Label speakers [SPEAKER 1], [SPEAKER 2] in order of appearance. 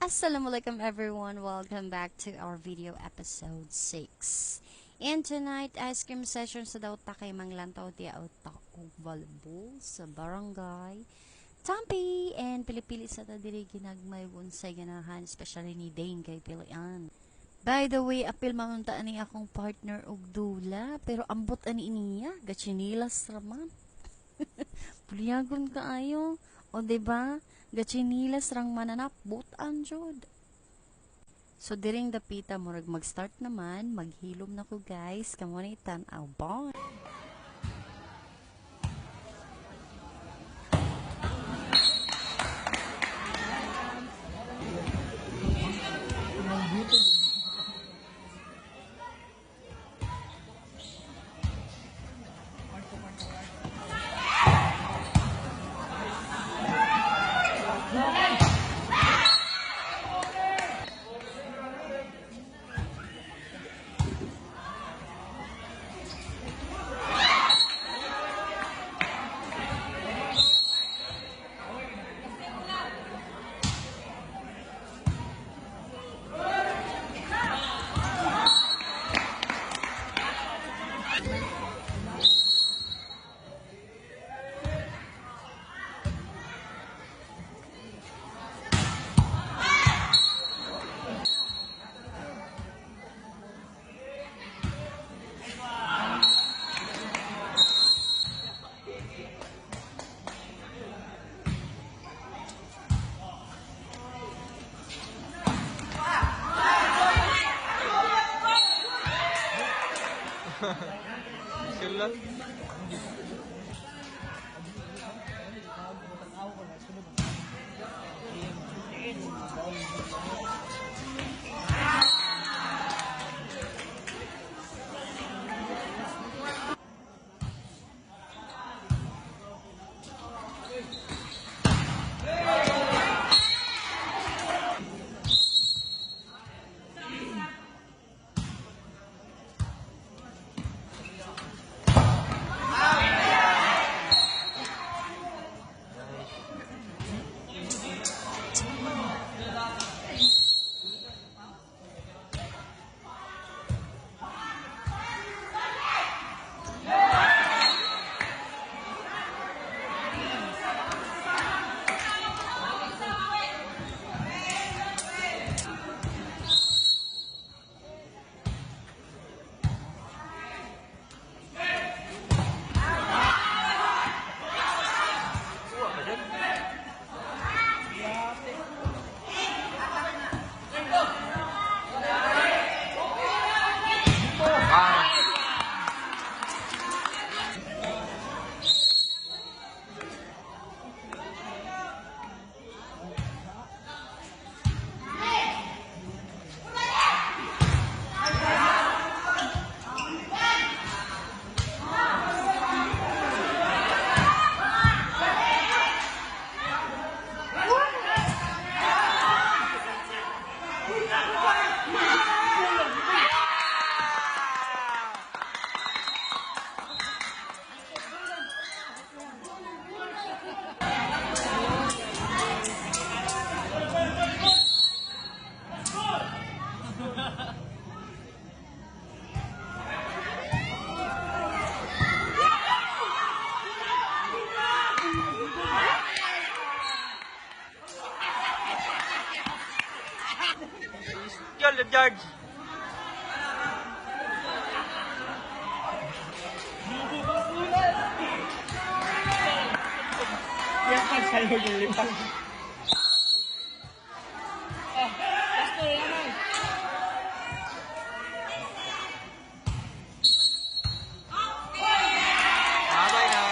[SPEAKER 1] Assalamualaikum everyone, welcome back to our video episode 6. And tonight, ice cream session sa daw takay manglantaw ti auta og volleyball sa barangay Tampi and Pilipili sa ta diri ginagmay unsay ganahan, especially ni Dane kay Pilian. By the way, apil mamunta ani akong partner og dula, pero ambot ani niya, gachinilas raman. Puliyagon kaayo, o diba? Gachinilas rang mananap, butan jud. So, diring dapita, murag mag-start naman, maghilom na ko guys, kamo na itan-aw, bye!
[SPEAKER 2] Sila. Yo, left yard. Yan pa sa'yo yung lipat. Pasto yan. Babay na.